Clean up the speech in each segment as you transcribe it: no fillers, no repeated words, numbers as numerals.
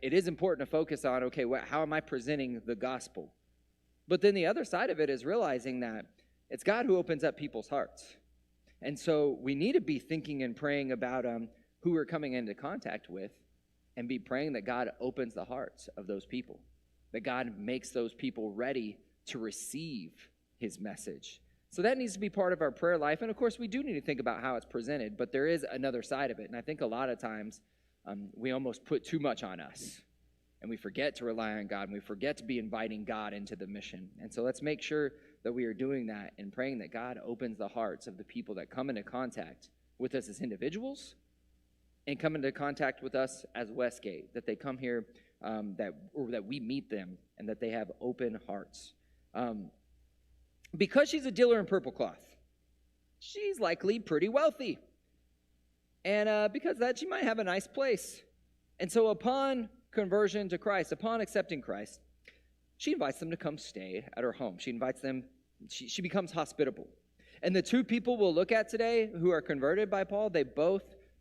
It is important to focus on, okay, how am I presenting the gospel? But then the other side of it is realizing that it's God who opens up people's hearts. And so we need to be thinking and praying about who we're coming into contact with, and be praying that God opens the hearts of those people, that God makes those people ready to receive his message. So that needs to be part of our prayer life. And of course, we do need to think about how it's presented, but there is another side of it. And I think a lot of times we almost put too much on us, and we forget to rely on God, and we forget to be inviting God into the mission. And so let's make sure that we are doing that and praying that God opens the hearts of the people that come into contact with us as individuals and come into contact with us as Westgate, that they come here, that we meet them, and that they have open hearts. Because she's a dealer in purple cloth, she's likely pretty wealthy. And because of that, she might have a nice place. And so upon conversion to Christ, upon accepting Christ, she invites them to come stay at her home. She invites them, she becomes hospitable. And the two people we'll look at today who are converted by Paul,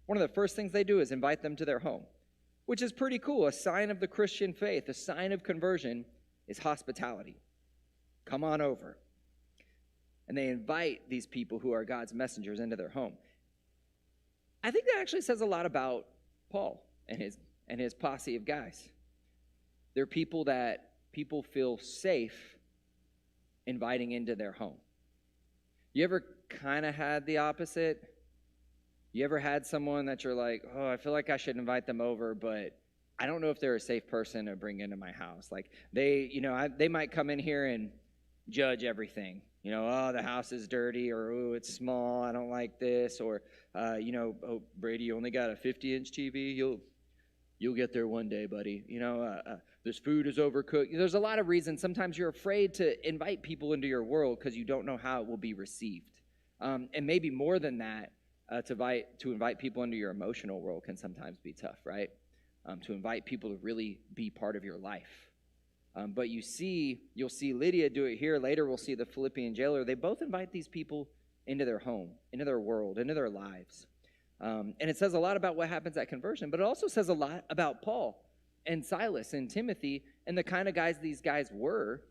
one of the first things they do is invite them to their home, which is pretty cool. A sign of the Christian faith, a sign of conversion is hospitality. Come on over. And they invite these people who are God's messengers into their home. I think that actually says a lot about Paul and his posse of guys. They're people that people feel safe inviting into their home. You ever kind of had the opposite? You ever had someone that you're like, oh, I feel like I should invite them over, but I don't know if they're a safe person to bring into my house. Like they might come in here and judge everything. Oh, the house is dirty, or oh, it's small, I don't like this, or oh, Brady, you only got a 50-inch TV. You'll get there one day, buddy. This food is overcooked. There's a lot of reasons. Sometimes you're afraid to invite people into your world because you don't know how it will be received. And maybe more than that, to invite people into your emotional world can sometimes be tough, right? To invite people to really be part of your life. But you'll see Lydia do it here. Later we'll see the Philippian jailer. They both invite these people into their home, into their world, into their lives. And it says a lot about what happens at conversion, but it also says a lot about Paul and Silas and Timothy and the kind of guys these guys were,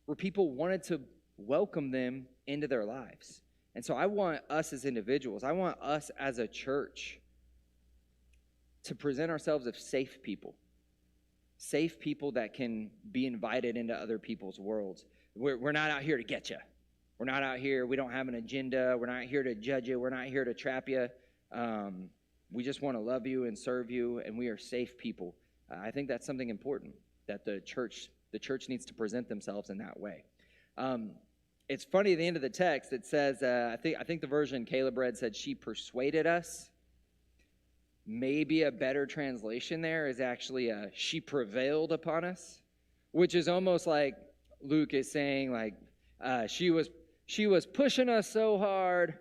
where people wanted to welcome them into their lives. And so I want us as individuals, I want us as a church to present ourselves as safe people that can be invited into other people's worlds. We're not out here to get you. We're not out here, we don't have an agenda. We're not here to judge you. We're not here to trap you. We just want to love you and serve you, and we are safe people. I think that's something important, that the church needs to present themselves in that way. It's funny, at the end of the text, it says, I think the version Caleb read said, she persuaded us. Maybe a better translation there is actually she prevailed upon us, which is almost like Luke is saying, like, she was pushing us so hard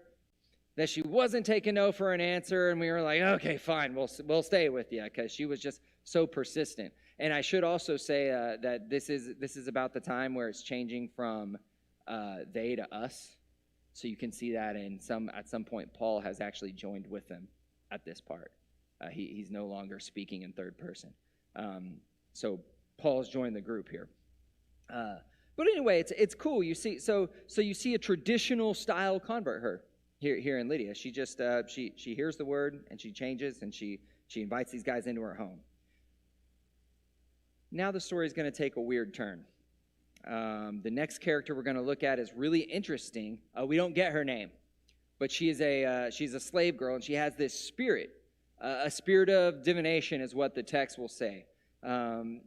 that she wasn't taking no for an answer, and we were like, okay, fine, we'll stay with you, because she was just so persistent. And I should also say that this is about the time where it's changing from they to us. So you can see that at some point Paul has actually joined with them at this part. He's no longer speaking in third person. So Paul's joined the group here. But anyway, it's cool. You see, so you see a traditional style convert here in Lydia. She just she hears the word and she changes, and she invites these guys into her home. Now the story is going to take a weird turn. The next character we're going to look at is really interesting. We don't get her name, but she's a slave girl, and she has this spirit. A spirit of divination is what the text will say. The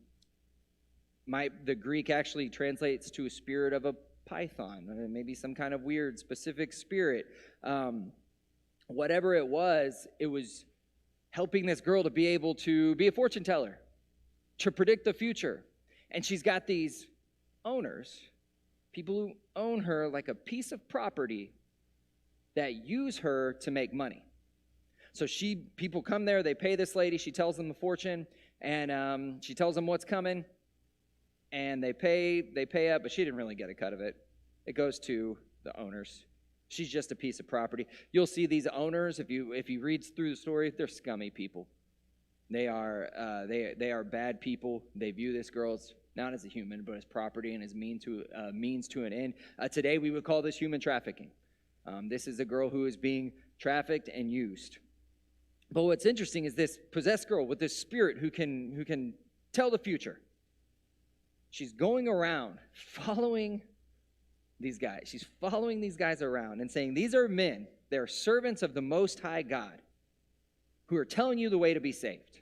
Greek actually translates to a spirit of a python, maybe some kind of weird specific spirit. Whatever it was helping this girl to be able to be a fortune teller, to predict the future. And she's got these owners, people who own her like a piece of property, that use her to make money. So people come there, they pay this lady, she tells them the fortune, and she tells them what's coming, and they pay up, but she didn't really get a cut of it. It goes to the owners. She's just a piece of property. You'll see these owners, if you read through the story, they're scummy people. They are bad people. They view this girl as not as a human, but as property and as means to an end. Today, we would call this human trafficking. This is a girl who is being trafficked and used. But what's interesting is this possessed girl with this spirit who can tell the future. She's going around following these guys. She's following these guys around and saying, these are men. They're servants of the Most High God who are telling you the way to be saved.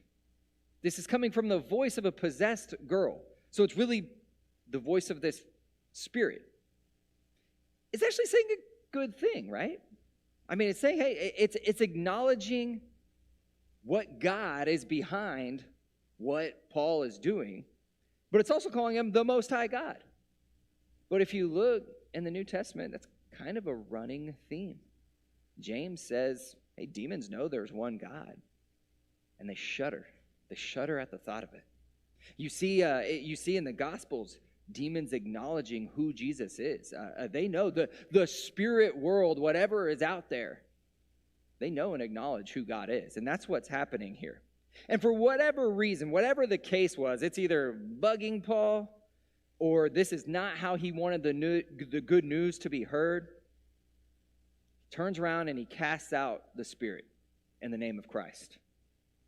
This is coming from the voice of a possessed girl. So it's really the voice of this spirit. It's actually saying a good thing, right? I mean, it's saying, hey, it's acknowledging what God is behind what Paul is doing, but it's also calling him the Most High God. But if you look in the New Testament, that's kind of a running theme. James says, hey, demons know there's one God, and they shudder. They shudder at the thought of it. You see in the Gospels, demons acknowledging who Jesus is. They know the spirit world, whatever is out there, they know and acknowledge who God is. And that's what's happening here. And for whatever reason, whatever the case was, it's either bugging Paul or this is not how he wanted the good news to be heard. He turns around and he casts out the spirit in the name of Christ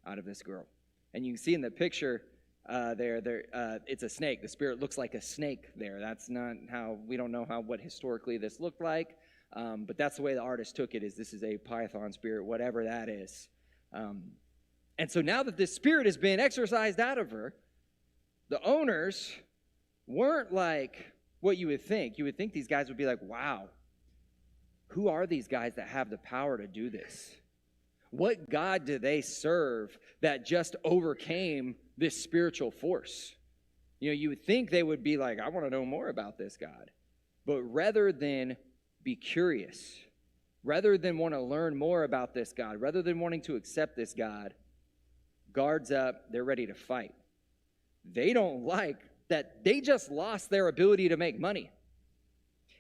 out of this girl. And you can see in the picture it's a snake. The spirit looks like a snake there. That's not how, we don't know what historically this looked like, but that's the way the artist took it, is this is a python spirit, whatever that is. And so now that this spirit has been exorcised out of her, the owners weren't like what you would think. You would think these guys would be like, wow, who are these guys that have the power to do this? What God do they serve that just overcame this spiritual force? You know, you would think they would be like, I want to know more about this God. But rather than be curious, rather than want to learn more about this God, rather than wanting to accept this God, guards up, they're ready to fight. They don't like that they just lost their ability to make money.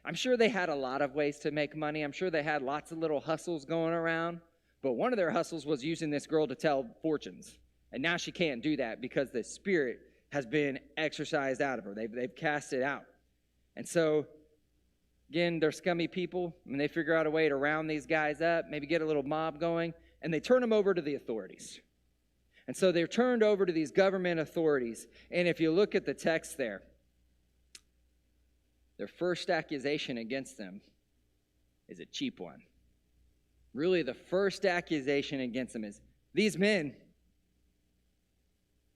I'm sure they had a lot of ways to make money. I'm sure they had lots of little hustles going around. But one of their hustles was using this girl to tell fortunes. And now she can't do that because the spirit has been exorcised out of her. They've cast it out. And so, again, they're scummy people, and they figure out a way to round these guys up, maybe get a little mob going, and they turn them over to the authorities. And so they're turned over to these government authorities. And if you look at the text there, their first accusation against them is a cheap one. Really, the first accusation against them is, these men,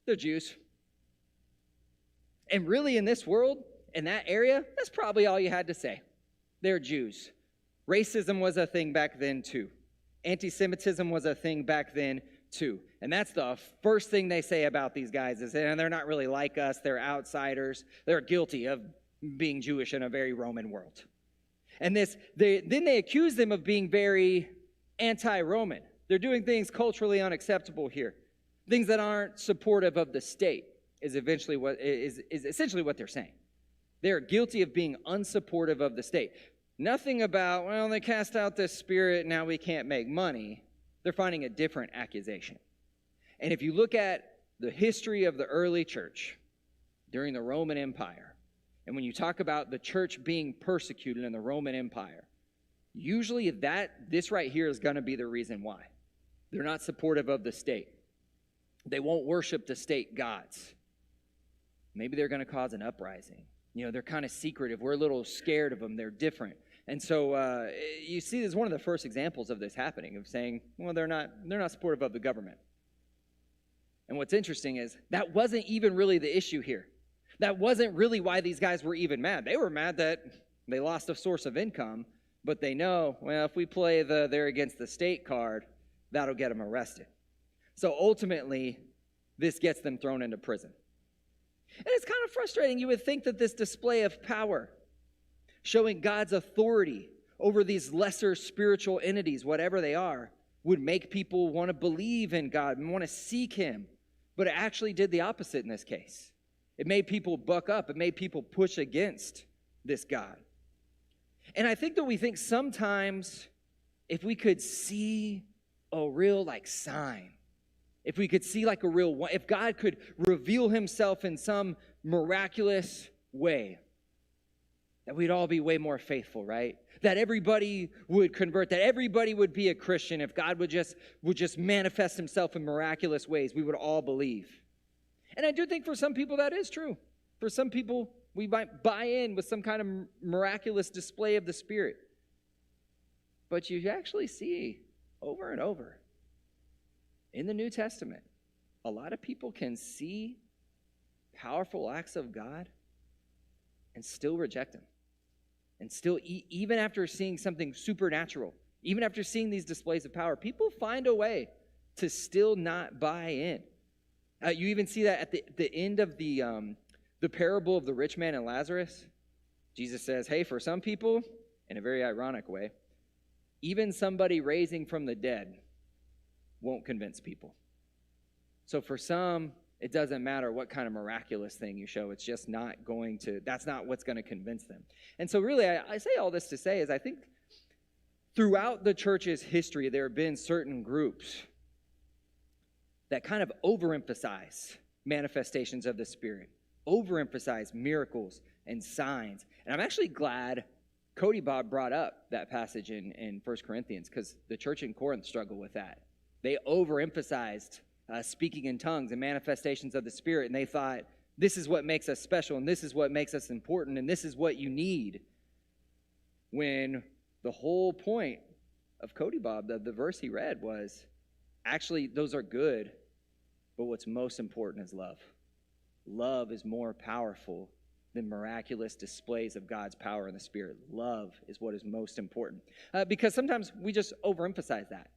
they're Jews. And really, in this world, in that area, that's probably all you had to say. They're Jews. Racism was a thing back then, too. Anti-Semitism was a thing back then, too. And that's the first thing they say about these guys is, and they're not really like us, they're outsiders. They're guilty of being Jewish in a very Roman world. And then they accuse them of being very anti-Roman. They're doing things culturally unacceptable here. Things that aren't supportive of the state is essentially what they're saying. They're guilty of being unsupportive of the state. Nothing about, well, they cast out this spirit, now we can't make money. They're finding a different accusation. And if you look at the history of the early church during the Roman Empire, and when you talk about the church being persecuted in the Roman Empire, usually this right here is going to be the reason why. They're not supportive of the state. They won't worship the state gods. Maybe they're going to cause an uprising. You know, they're kind of secretive. We're a little scared of them. They're different. And so you see this is one of the first examples of this happening, of saying, well, they're not supportive of the government. And what's interesting is that wasn't even really the issue here. That wasn't really why these guys were even mad. They were mad that they lost a source of income, but they know, well, if we play they're against the state card, that'll get them arrested. So ultimately, this gets them thrown into prison. And it's kind of frustrating. You would think that this display of power, showing God's authority over these lesser spiritual entities, whatever they are, would make people want to believe in God and want to seek Him. But it actually did the opposite in this case. It made people buck up. It made people push against this God. And I think that we think sometimes if we could see a real sign if we could see like a real one, if God could reveal himself in some miraculous way, that we'd all be way more faithful, right? That everybody would convert, that everybody would be a Christian. If God would just manifest himself in miraculous ways, we would all believe. And I do think for some people that is true. For some people, we might buy in with some kind of miraculous display of the Spirit. But you actually see over and over in the New Testament, a lot of people can see powerful acts of God and still reject them. And still, even after seeing something supernatural, even after seeing these displays of power, people find a way to still not buy in. You even see that at the end of the parable of the rich man and Lazarus. Jesus says, hey, for some people, in a very ironic way, even somebody raising from the dead won't convince people. So for some, it doesn't matter what kind of miraculous thing you show. It's just not going to, that's not what's going to convince them. And so really, I say all this to say is I think throughout the church's history, there have been certain groups that kind of overemphasize manifestations of the Spirit, overemphasize miracles and signs. And I'm actually glad Cody Bob brought up that passage in 1 Corinthians, because the church in Corinth struggled with that. They overemphasized speaking in tongues and manifestations of the Spirit, and they thought, this is what makes us special, and this is what makes us important, and this is what you need. When the whole point of Cody Bob, the verse he read, was actually those are good, but what's most important is love. Love is more powerful than miraculous displays of God's power in the Spirit. Love is what is most important. Because sometimes we just overemphasize that.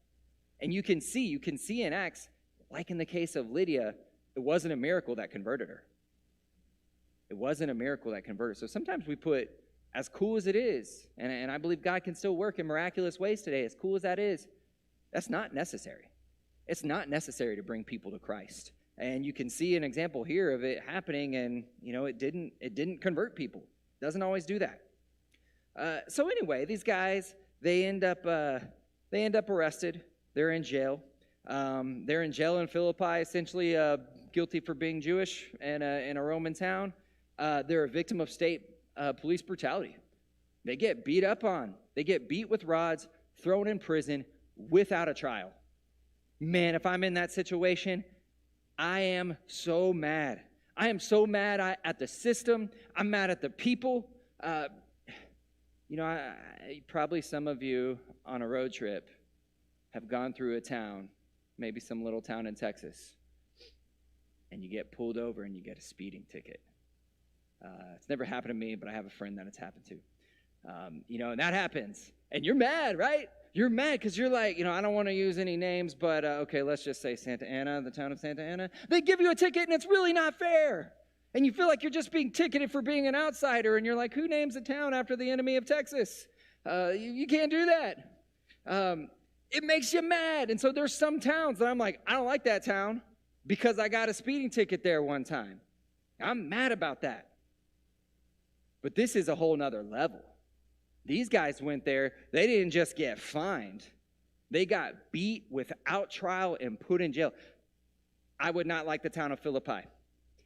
And you can see in Acts, like in the case of Lydia, it wasn't a miracle that converted her. It wasn't a miracle that converted her. So sometimes we put, as cool as it is, and I believe God can still work in miraculous ways today, as cool as that is, that's not necessary. It's not necessary to bring people to Christ. And you can see an example here of it happening, and it didn't convert people. It doesn't always do that. So anyway, these guys, they end up arrested. They're in jail. They're in jail in Philippi, essentially guilty for being Jewish in a Roman town. They're a victim of state police brutality. They get beat up on. They get beat with rods, thrown in prison without a trial. Man, if I'm in that situation, I am so mad. I am so mad at the system. I'm mad at the people. Probably some of you on a road trip have gone through a town, maybe some little town in Texas, and you get pulled over and you get a speeding ticket. It's never happened to me, but I have a friend that it's happened to. And that happens. And you're mad, right? You're mad because you're like, I don't want to use any names, but okay, let's just say Santa Ana, the town of Santa Ana. They give you a ticket and it's really not fair. And you feel like you're just being ticketed for being an outsider. And you're like, who names a town after the enemy of Texas? You can't do that. It makes you mad. And so there's some towns that I'm like, I don't like that town because I got a speeding ticket there one time. I'm mad about that. But this is a whole nother level. These guys went there. They didn't just get fined. They got beat without trial and put in jail. I would not like the town of Philippi.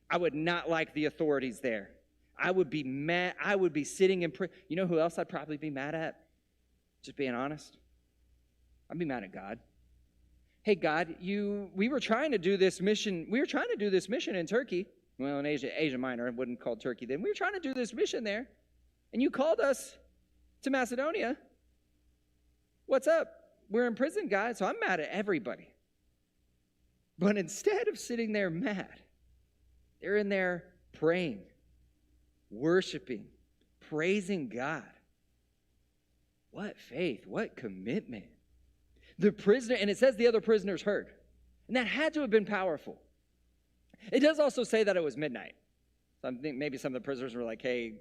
I would not like the authorities there. I would be mad. I would be sitting in prison. You know who else I'd probably be mad at? Just being honest. I'd be mad at God. Hey, God, we were trying to do this mission. We were trying to do this mission in Turkey. Well, in Asia Minor, it wasn't called Turkey then. We were trying to do this mission there. And you called us to Macedonia. What's up? We're in prison, God, so I'm mad at everybody. But instead of sitting there mad, they're in there praying, worshiping, praising God. What faith, what commitment. The prisoner, and it says the other prisoners heard. And that had to have been powerful. It does also say that it was midnight. So I think maybe some of the prisoners were like, hey,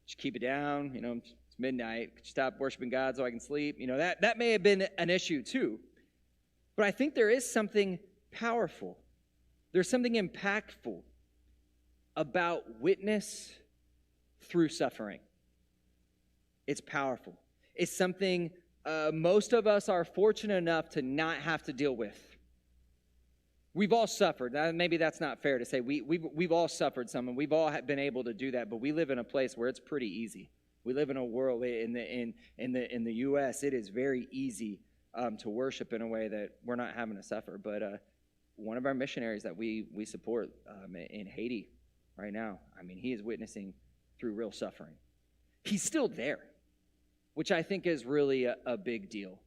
just keep it down, it's midnight. Could you stop worshiping God so I can sleep? That may have been an issue too. But I think there is something powerful. There's something impactful about witness through suffering. It's powerful. It's something most of us are fortunate enough to not have to deal with. We've all suffered. Maybe that's not fair to say. We've all suffered some, and we've all been able to do that. But we live in a place where it's pretty easy. We live in a world in the U.S. It is very easy to worship in a way that we're not having to suffer. But one of our missionaries that we support in Haiti right now, I mean, he is witnessing through real suffering. He's still there, which I think is really a big deal.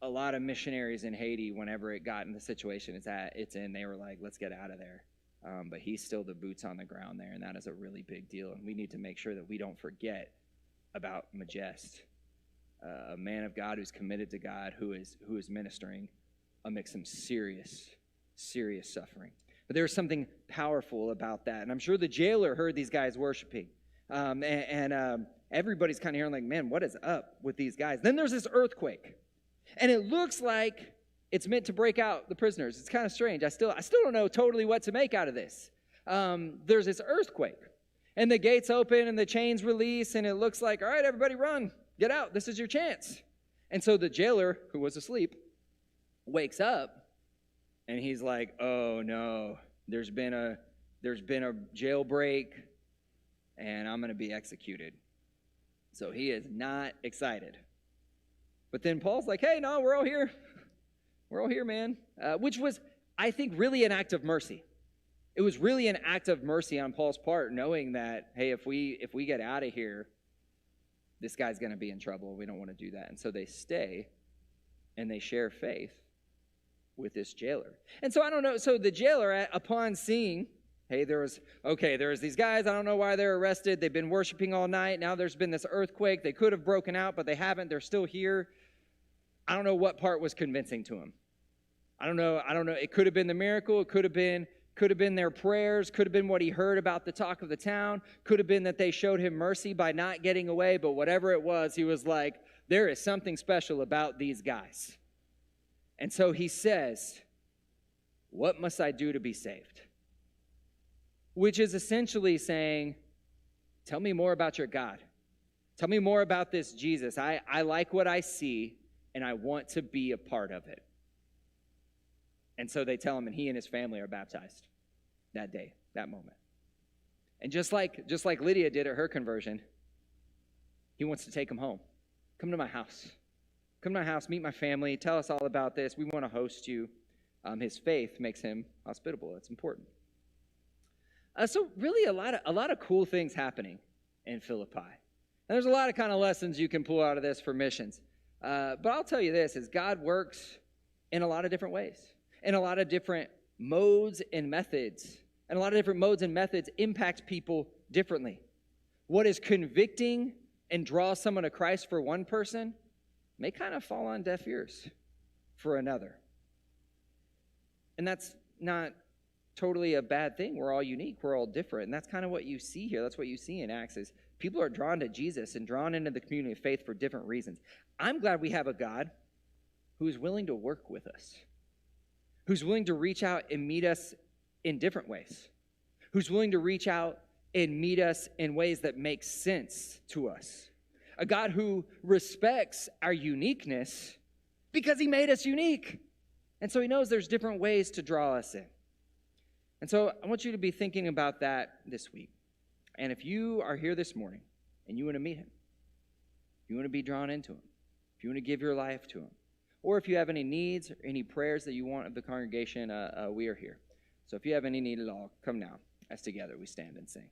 A lot of missionaries in Haiti, whenever it got in the situation it's in, they were like, let's get out of there. But he's still the boots on the ground there, and that is a really big deal. And we need to make sure that we don't forget about Majest, a man of God who's committed to God, who is ministering amidst some serious suffering. But there's something powerful about that. And I'm sure the jailer heard these guys worshiping. Everybody's kind of hearing like, man, what is up with these guys? Then there's this earthquake. And it looks like it's meant to break out the prisoners. It's kind of strange. I still don't know totally what to make out of this. There's this earthquake. And the gates open and the chains release. And it looks like, all right, everybody run. Get out. This is your chance. And so the jailer, who was asleep, wakes up. And he's like, oh, no. There's been a jailbreak. And I'm going to be executed. So he is not excited. But then Paul's like, hey, no, we're all here. We're all here, man. Which was, I think, really an act of mercy. It was really an act of mercy on Paul's part, knowing that, hey, if we get out of here, this guy's going to be in trouble. We don't want to do that. And so they stay, and they share faith with this jailer. And so I don't know. So the jailer, upon seeing, hey, there was these guys. I don't know why they're arrested. They've been worshiping all night. Now there's been this earthquake. They could have broken out, but they haven't. They're still here. I don't know what part was convincing to him. I don't know. It could have been the miracle. It could have been their prayers. Could have been what he heard about the talk of the town. Could have been that they showed him mercy by not getting away. But whatever it was, he was like, there is something special about these guys. And so he says, what must I do to be saved? Which is essentially saying, tell me more about your God. Tell me more about this Jesus. I like what I see, and I want to be a part of it. And so they tell him, and he and his family are baptized that day, that moment. And just like Lydia did at her conversion, he wants to take them home. Come to my house. Come to my house, meet my family, tell us all about this. We want to host you. His faith makes him hospitable. It's important. So really a lot of cool things happening in Philippi. And there's a lot of kind of lessons you can pull out of this for missions. But I'll tell you this, is God works in a lot of different ways, in a lot of different modes and methods. And a lot of different modes and methods impact people differently. What is convicting and draws someone to Christ for one person may kind of fall on deaf ears for another. And that's not totally a bad thing. We're all unique. We're all different. And that's kind of what you see here. That's what you see in Acts is people are drawn to Jesus and drawn into the community of faith for different reasons. I'm glad we have a God who's willing to work with us, who's willing to reach out and meet us in different ways, who's willing to reach out and meet us in ways that make sense to us. A God who respects our uniqueness because he made us unique. And so he knows there's different ways to draw us in. And so I want you to be thinking about that this week. And if you are here this morning and you want to meet him, if you want to be drawn into him, if you want to give your life to him, or if you have any needs or any prayers that you want of the congregation, we are here. So if you have any need at all, come now as together we stand and sing.